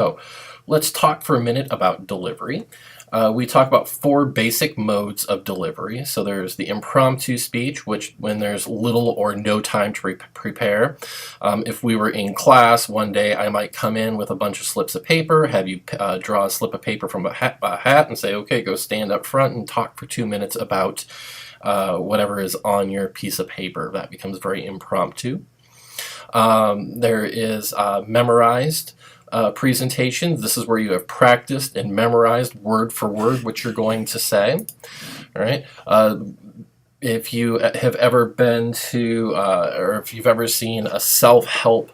So let's talk for a minute about delivery. We talk about 4 basic modes of delivery. So there's the impromptu speech, which when there's little or no time to prepare. If we were in class one day, I might come in with a bunch of slips of paper, have you draw a slip of paper from a hat and say, okay, go stand up front and talk for 2 minutes about whatever is on your piece of paper. That becomes very impromptu. There is memorized presentations. This is where you have practiced and memorized word for word what you're going to say. All right. If you have ever been to, or if you've ever seen a self-help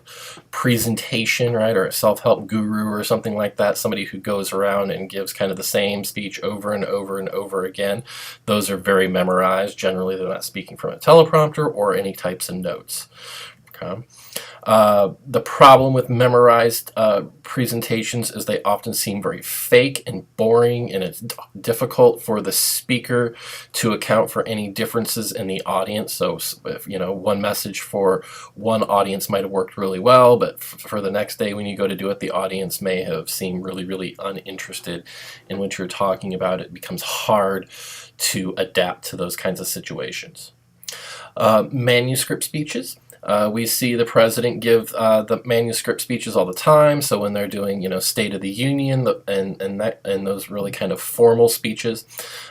presentation, right, or a self-help guru or something like that, somebody who goes around and gives kind of the same speech over and over and over again, those are very memorized. Generally, they're not speaking from a teleprompter or any types of notes. Okay. The problem with memorized presentations is they often seem very fake and boring, and it's difficult for the speaker to account for any differences in the audience. So if one message for one audience might have worked really well, but for the next day when you go to do it, the audience may have seemed really uninterested in what you're talking about. It becomes hard to adapt to those kinds of situations. Manuscript speeches. We see the president give the manuscript speeches all the time. So when they're doing, State of the Union and those really kind of formal speeches,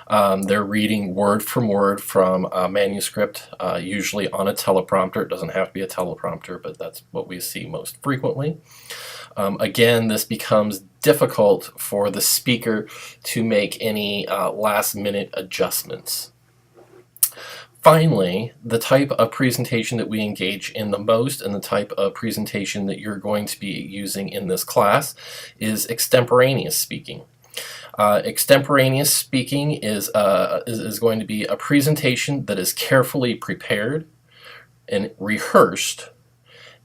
they're reading word from a manuscript, usually on a teleprompter. It doesn't have to be a teleprompter, but that's what we see most frequently. Again, this becomes difficult for the speaker to make any last-minute adjustments. Finally, the type of presentation that we engage in the most and the type of presentation that you're going to be using in this class is extemporaneous speaking. Extemporaneous speaking is going to be a presentation that is carefully prepared and rehearsed,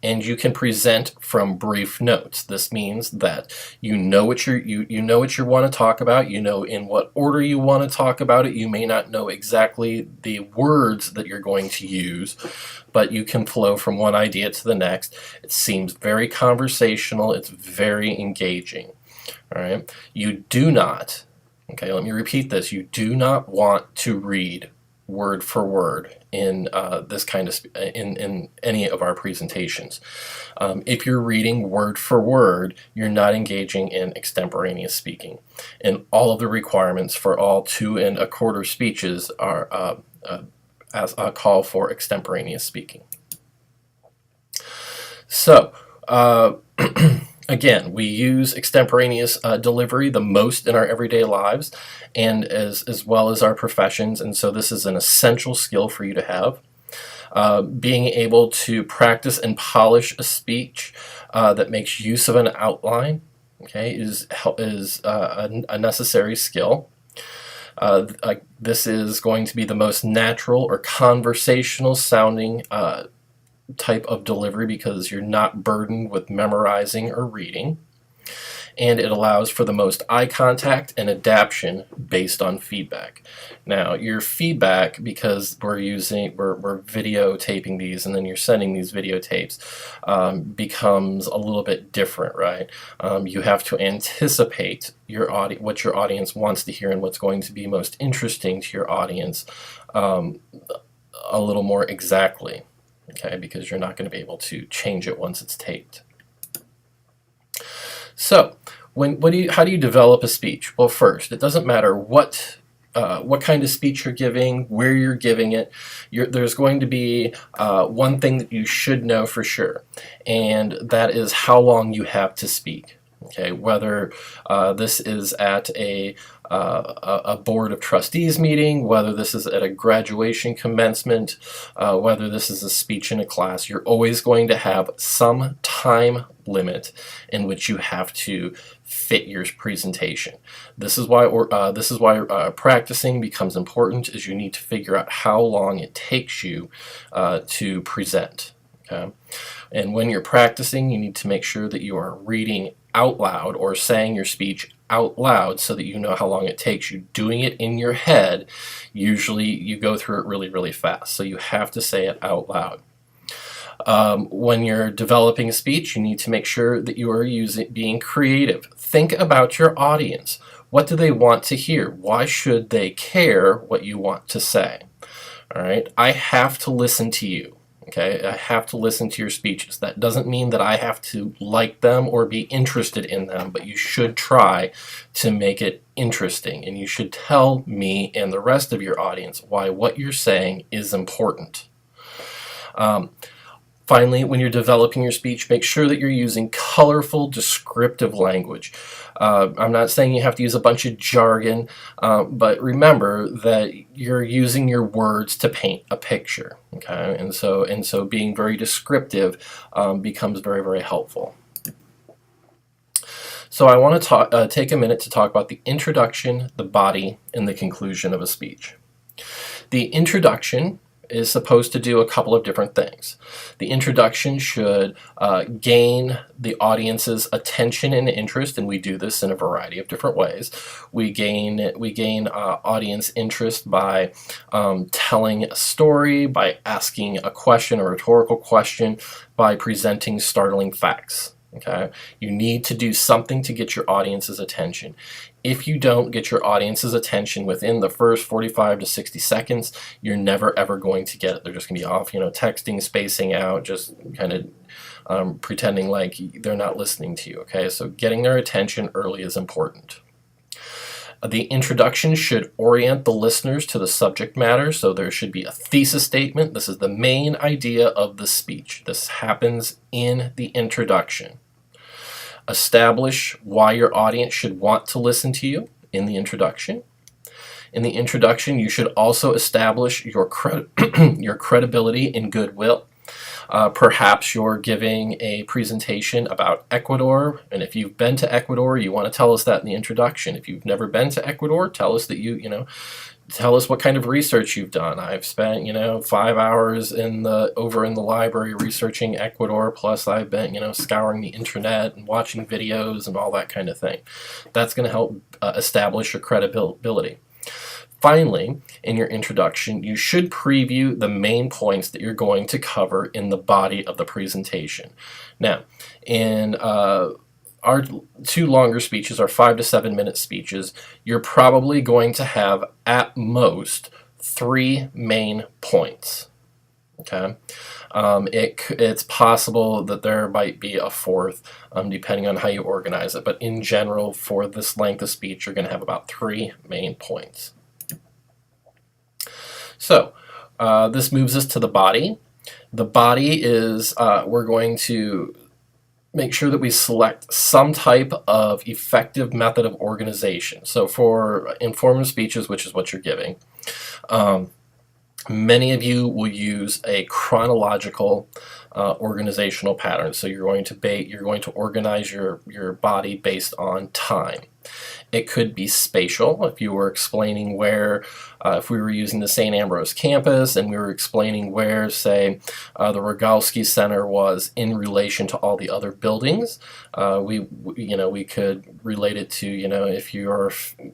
and you can present from brief notes. This means that you know what you want to talk about, you know in what order you want to talk about it. You may not know exactly the words that you're going to use, but you can flow from one idea to the next. It seems very conversational, it's very engaging. All right. You do not, okay, let me repeat this, you do not want to read word for word in this kind of in any of our presentations. If you're reading word for word, you're not engaging in extemporaneous speaking, and all of the requirements for all 2 1/4 speeches are as a call for extemporaneous speaking. So again, we use extemporaneous delivery the most in our everyday lives and as well as our professions, and so this is an essential skill for you to have. Being able to practice and polish a speech that makes use of an outline, okay, is a necessary skill. This is going to be the most natural or conversational sounding type of delivery because you're not burdened with memorizing or reading, and it allows for the most eye contact and adaptation based on feedback. Now your feedback, because we're videotaping these and then you're sending these videotapes, becomes a little bit different, right? You have to anticipate what your audience wants to hear and what's going to be most interesting to your audience a little more exactly. Okay, because you're not going to be able to change it once it's taped. So, how do you develop a speech? Well, first, it doesn't matter what kind of speech you're giving, where you're giving it. There's going to be one thing that you should know for sure, and that is how long you have to speak. Okay, whether this is at a board of trustees meeting, whether this is at a graduation commencement, whether this is a speech in a class, you're always going to have some time limit in which you have to fit your presentation. This is why practicing becomes important, is you need to figure out how long it takes you to present. Okay? And when you're practicing, you need to make sure that you are reading out loud or saying your speech out loud so that you know how long it takes you. Doing it in your head, usually you go through it really fast, so you have to say it out loud. When you're developing a speech, you need to make sure that you are being creative. Think about your audience. What do they want to hear? Why should they care what you want to say? All right, I have to listen to you. Okay, I have to listen to your speeches. That doesn't mean that I have to like them or be interested in them, but you should try to make it interesting, and you should tell me and the rest of your audience why what you're saying is important. Finally, when you're developing your speech, make sure that you're using colorful, descriptive language. I'm not saying you have to use a bunch of jargon, but remember that you're using your words to paint a picture. Okay, and so being very descriptive becomes very, very helpful. So I want to take a minute to talk about the introduction, the body, and the conclusion of a speech. The introduction is supposed to do a couple of different things. The introduction should gain the audience's attention and interest, and we do this in a variety of different ways. We gain audience interest by telling a story, by asking a question, a rhetorical question, by presenting startling facts. Okay, you need to do something to get your audience's attention. If you don't get your audience's attention within the first 45 to 60 seconds, you're never ever going to get it. They're just going to be off, texting, spacing out, just kind of pretending like they're not listening to you. Okay, so getting their attention early is important. The introduction should orient the listeners to the subject matter, so there should be a thesis statement. This is the main idea of the speech. This happens in the introduction. Establish why your audience should want to listen to you in the introduction. In the introduction, you should also establish your credibility and goodwill. Perhaps you're giving a presentation about Ecuador, and if you've been to Ecuador, you want to tell us that in the introduction. If you've never been to Ecuador, tell us that tell us what kind of research you've done. I've spent 5 hours over in the library researching Ecuador, plus I've been scouring the internet and watching videos and all that kind of thing. That's going to help establish your credibility. Finally, in your introduction, you should preview the main points that you're going to cover in the body of the presentation. Now, in our two longer speeches, our 5 to 7 minute speeches, you're probably going to have at most 3 main points. Okay, it's possible that there might be a fourth, depending on how you organize it. But in general, for this length of speech, you're going to have about 3 main points. So this moves us to the body. The body is, we're going to make sure that we select some type of effective method of organization. So for informative speeches, which is what you're giving, many of you will use a chronological organizational pattern. So you're going to organize your body based on time. It could be spatial. If you were explaining where, if we were using the St. Ambrose campus and we were explaining where, say, the Rogalski Center was in relation to all the other buildings, we could relate it to,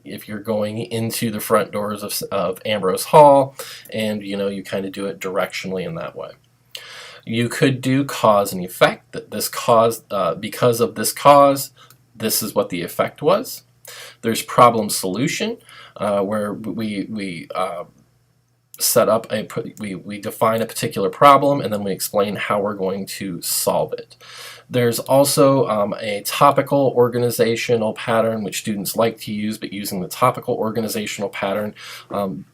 if you're going into the front doors of Ambrose Hall, and you kind of do it directionally in that way. You could do cause and effect. That this cause, because of this cause, this is what the effect was. There's problem solution, where we set up we define a particular problem, and then we explain how we're going to solve it. There's also a topical organizational pattern, which students like to use, but using the topical organizational pattern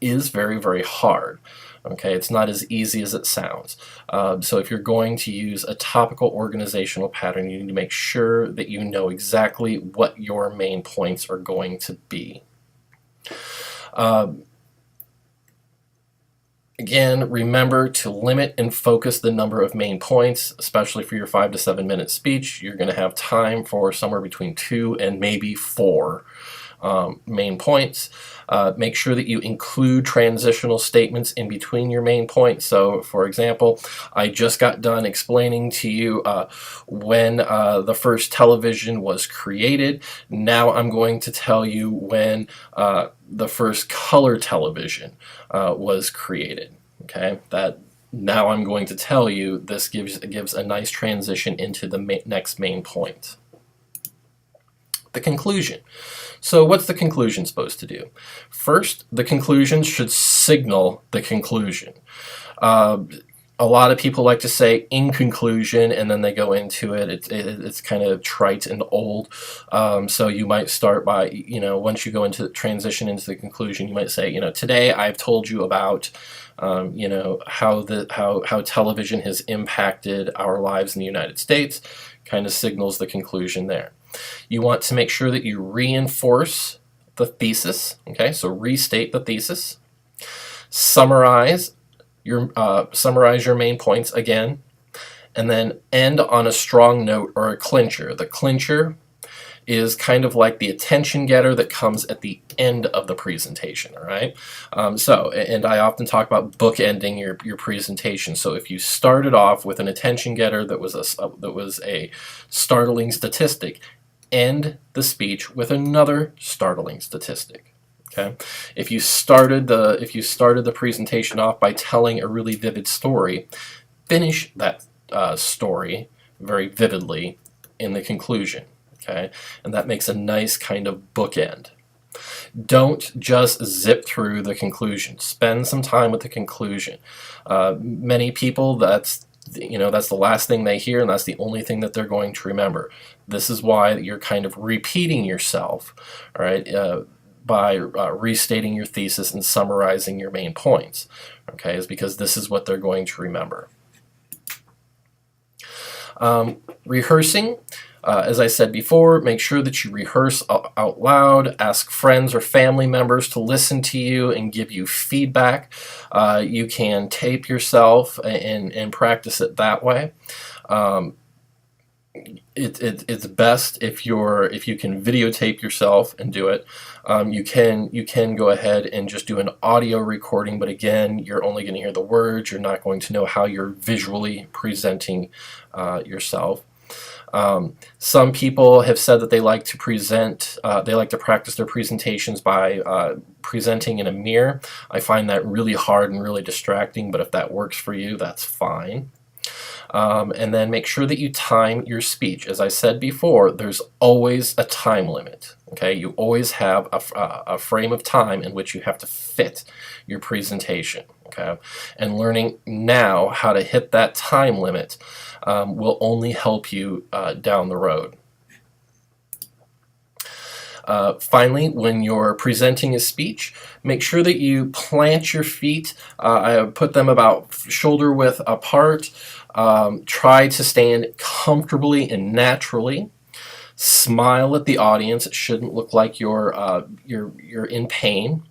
is very, very hard. Okay, it's not as easy as it sounds. So if you're going to use a topical organizational pattern, you need to make sure that you know exactly what your main points are going to be. Again, remember to limit and focus the number of main points, especially for your 5 to 7 minute speech. You're going to have time for somewhere between 2 and maybe 4 main points. Make sure that you include transitional statements in between your main points. So, for example, I just got done explaining to you when the first television was created. Now I'm going to tell you when the first color television was created. Okay, now I'm going to tell you. This gives a nice transition into the next main point. The conclusion. So what's the conclusion supposed to do? First, the conclusion should signal the conclusion. A lot of people like to say in conclusion, and then they go into it. It's kind of trite and old. So you might start by, once you go into transition into the conclusion, you might say, today I've told you about, how television has impacted our lives in the United States. Kind of signals the conclusion there. You want to make sure that you reinforce the thesis. Okay, so restate the thesis. Summarize your main points again, and then end on a strong note or a clincher. The clincher is kind of like the attention getter that comes at the end of the presentation. All right. And I often talk about bookending your presentation. So if you started off with an attention getter that was a startling statistic, end the speech with another startling statistic. Okay. If you started the presentation off by telling a really vivid story, finish that story very vividly in the conclusion. Okay, and that makes a nice kind of bookend. Don't just zip through the conclusion. Spend some time with the conclusion. Many people, that's the last thing they hear, and that's the only thing that they're going to remember. This is why you're kind of repeating yourself, all right, by restating your thesis and summarizing your main points. Okay, is because this is what they're going to remember. Rehearsing. As I said before, make sure that you rehearse out loud. Ask friends or family members to listen to you and give you feedback. You can tape yourself and practice it that way. It's best if you can videotape yourself and do it. You can go ahead and just do an audio recording, but again, you're only going to hear the words. You're not going to know how you're visually presenting yourself. Some people have said that they like to practice their presentations by presenting in a mirror. I find that really hard and really distracting, but if that works for you, that's fine. And then make sure that you time your speech. As I said before, there's always a time limit. Okay, you always have a frame of time in which you have to fit your presentation. Okay, and learning now how to hit that time limit will only help you down the road. Finally, when you're presenting a speech, make sure that you plant your feet. I put them about shoulder width apart. Try to stand comfortably and naturally. Smile at the audience. It shouldn't look like you're in pain.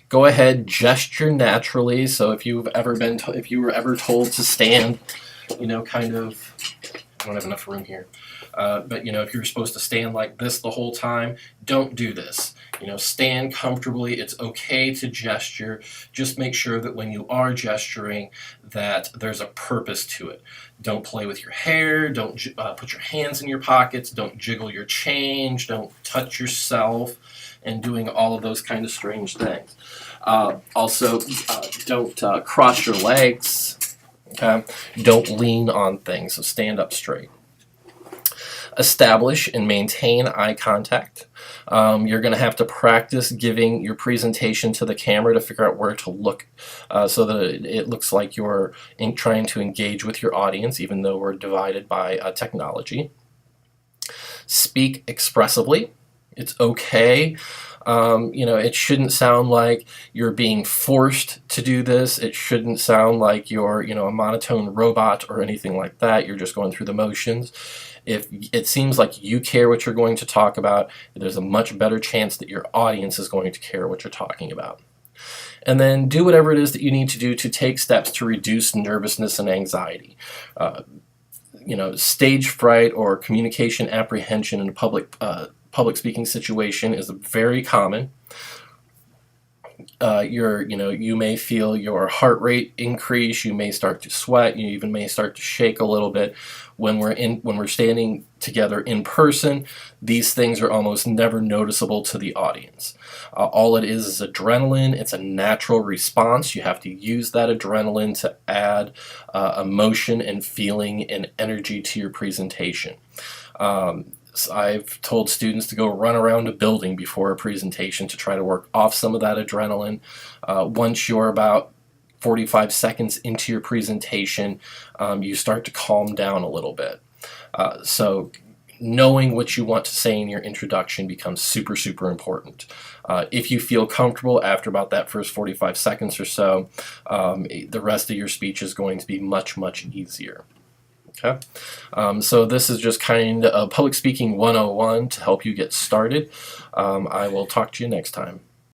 Go ahead, gesture naturally. So if you were ever told to stand, kind of, I don't have enough room here. But if you're supposed to stand like this the whole time, don't do this. Stand comfortably. It's okay to gesture. Just make sure that when you are gesturing that there's a purpose to it. Don't play with your hair. Don't put your hands in your pockets. Don't jiggle your change. Don't touch yourself and doing all of those kind of strange things. Also, don't cross your legs. Okay? Don't lean on things. So stand up straight. Establish and maintain eye contact. You're going to have to practice giving your presentation to the camera to figure out where to look so that it looks like you're trying to engage with your audience, even though we're divided by technology. Speak expressively. It's okay. It shouldn't sound like you're being forced to do this. It shouldn't sound like you're, a monotone robot or anything like that. You're just going through the motions. If it seems like you care what you're going to talk about, there's a much better chance that your audience is going to care what you're talking about. And then do whatever it is that you need to do to take steps to reduce nervousness and anxiety. Stage fright or communication apprehension in a public speaking situation is very common. you may feel your heart rate increase. You may start to sweat. You even may start to shake a little bit. When we're standing together in person, these things are almost never noticeable to the audience. All it is adrenaline. It's a natural response. You have to use that adrenaline to add emotion and feeling and energy to your presentation. I've told students to go run around a building before a presentation to try to work off some of that adrenaline. Once you're about 45 seconds into your presentation, you start to calm down a little bit. So knowing what you want to say in your introduction becomes super, super important. If you feel comfortable after about that first 45 seconds or so, the rest of your speech is going to be much, much easier. Okay, so this is just kind of public speaking 101 to help you get started. I will talk to you next time.